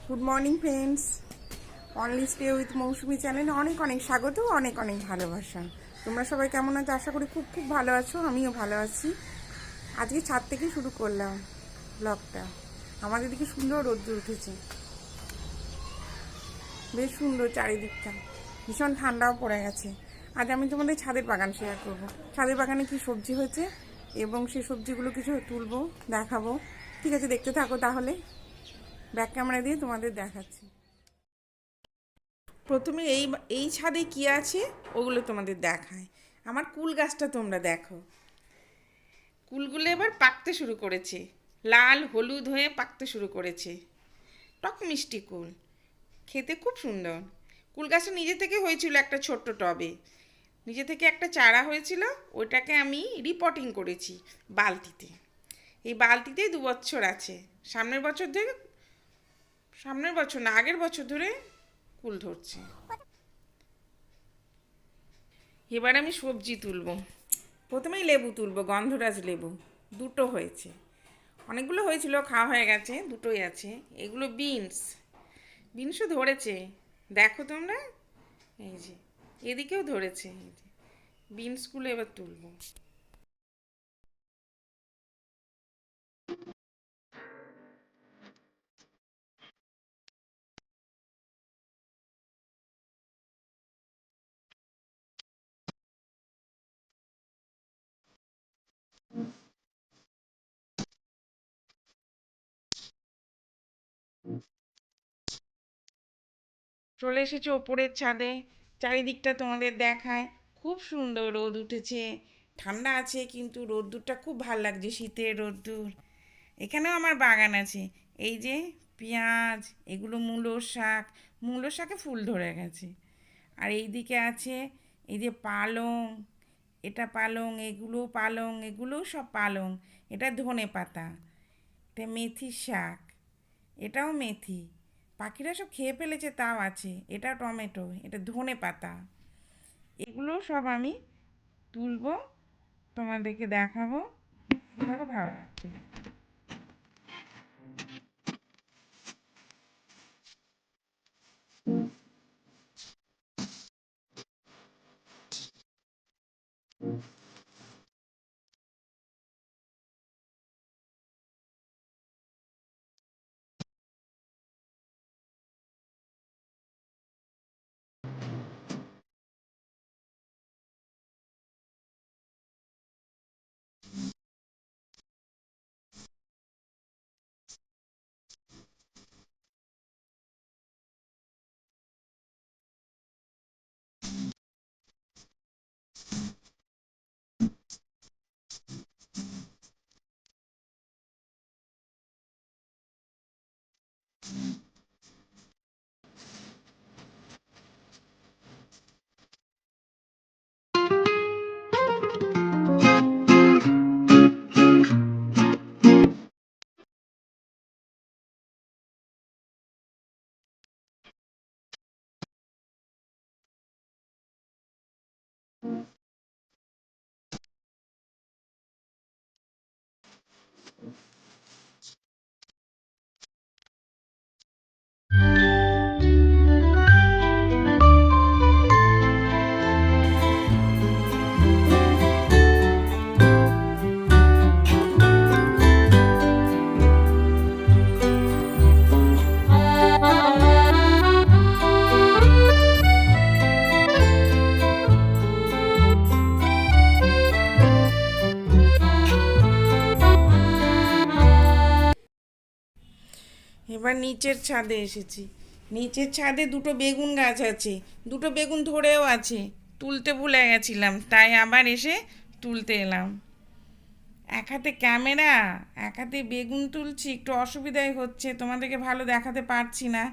Good morning friends, only stay with Mousumi চ্যানেলে অনেক অনেক স্বাগত, অনেক অনেক ভালোবাসা। তোমরা সবাই কেমন আছো? আশা করি খুব খুব ভালো আছো। আমিও ভালো আছি। আজকে ছাদ থেকে শুরু করলাম ব্লগটা। আমাদের দিকে সুন্দর রোদ্দুর উঠেছে, বেশ সুন্দর চারিদিকটা, ভীষণ ঠান্ডাও পড়ে গেছে। আজ আমি তোমাদের ছাদের বাগান শেয়ার করব। ছাদের বাগানে কি সবজি হয়েছে এবং সেই সবজিগুলো কিছু তুলবো, দেখাবো। ঠিক আছে, দেখতে থাকো তাহলে। ব্যাক ক্যামেরা দিয়ে তোমাদের দেখাচ্ছি। প্রথমে এই এই ছাদে কি আছে ওগুলো তোমাদের দেখায়। আমার কুল গাছটা তোমরা দেখো, কুলগুলো এবার পাকতে শুরু করেছে, লাল হলুদ হয়ে পাকতে শুরু করেছে। টক মিষ্টি কুল, খেতে খুব সুন্দর। কুল গাছটা নিজে থেকে হয়েছিল একটা ছোট্ট টবে, নিজে থেকে একটা চারা হয়েছিল, ওইটাকে আমি রিপোর্টিং করেছি বালতিতে। এই বালতিতেই 2 বছর আছে। সামনের বছর না, আগের বছর ধরে কুল ধরছে। এবার আমি সবজি তুলব। প্রথমেই লেবু তুলব, গন্ধরাজ লেবু। দুটো হয়েছে, অনেকগুলো হয়েছিল, খাওয়া হয়ে গেছে, দুটোই আছে। এগুলো বিনসও ধরেছে, দেখো তোমরা। এই যে এদিকেও ধরেছে, এই যে বিনসগুলো এবার তুলব। চলে এসেছে ওপরের ছাদে, চারিদিকটা তোমাদের দেখায়। খুব সুন্দর রোদ উঠেছে, ঠান্ডা আছে কিন্তু রোদ্দুরটা খুব ভাল লাগছে, শীতের রোদ্দুর। এখানেও আমার বাগান আছে। এই যে পেঁয়াজ, এগুলো মূলো শাকে ফুল ধরে গেছে। আর এই দিকে আছে এই যে পালং, এটা পালং, এগুলোও সব পালং। এটা ধনে পাতা, এটা মেথি শাক, এটাও মেথি। পাখিরা সব খেয়ে ফেলেছে, তাও আছে। এটা টমেটো, এটা ধনে পাতা। এগুলো সব আমি তুলবো, তোমাদেরকে দেখাবো। ভালো লাগছে। এবার নিচের ছাদে এসেছি। নিচের ছাদে দুটো বেগুন গাছ আছে, দুটো বেগুন ধরেও আছে। তুলতে ভুলে গেছিলাম, তাই আবার এসে তুলতে এলাম। এক হাতে ক্যামেরা, এক হাতে বেগুন তুলছি, একটু অসুবিধাই হচ্ছে, তোমাদেরকে ভালো দেখাতে পারছি না।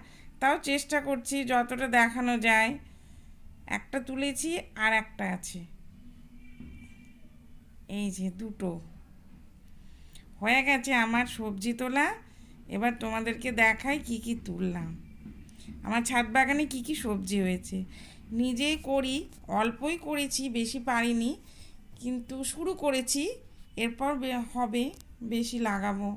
তাও চেষ্টা করছি যতটা দেখানো যায়। একটা তুলেছি, আর একটা আছে। এই যে দুটো হয়ে গেছে আমার সবজি তোলা। এবার তোমাদেরকে দেখাই কি কি তুললাম। আমার ছাদ বাগানে কি কি সবজি হয়েছে নিজেই করি, অল্পই করেছি, বেশি পারিনি, কিন্তু শুরু করেছি। এরপর হবে, বেশি লাগাবো।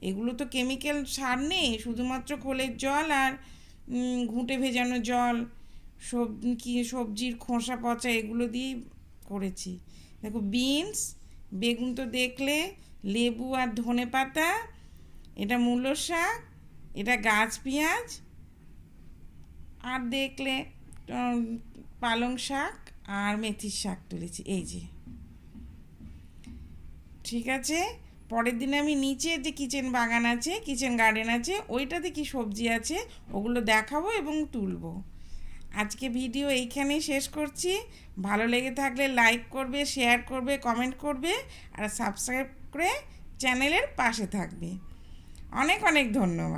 এগুলো তো কেমিক্যাল সার নেই, শুধুমাত্র খোলের জল আর ঘুঁটে ভেজানো জল, সবজির খোসা পচা এগুলো দিয়েই করেছি। দেখো বিনস, বেগুন তো দেখলে, লেবু আর ধনেপাতা, এটা মূলো শাক, এটা গাছ পেঁয়াজ, আর দেখলে পালং শাক আর মেথির শাক তুলেছি। এই যে, ঠিক আছে। পরের দিনে আমি নিচে যে কিচেন বাগান আছে, কিচেন গার্ডেন আছে, ওইটাতে কি সবজি আছে ওগুলো দেখাবো এবং তুলবো। আজকে ভিডিও এইখানেই শেষ করছি। ভালো লেগে থাকলে লাইক করবে, শেয়ার করবে, কমেন্ট করবে আর সাবস্ক্রাইব করে চ্যানেলের পাশে থাকবে। অনেক অনেক ধন্যবাদ।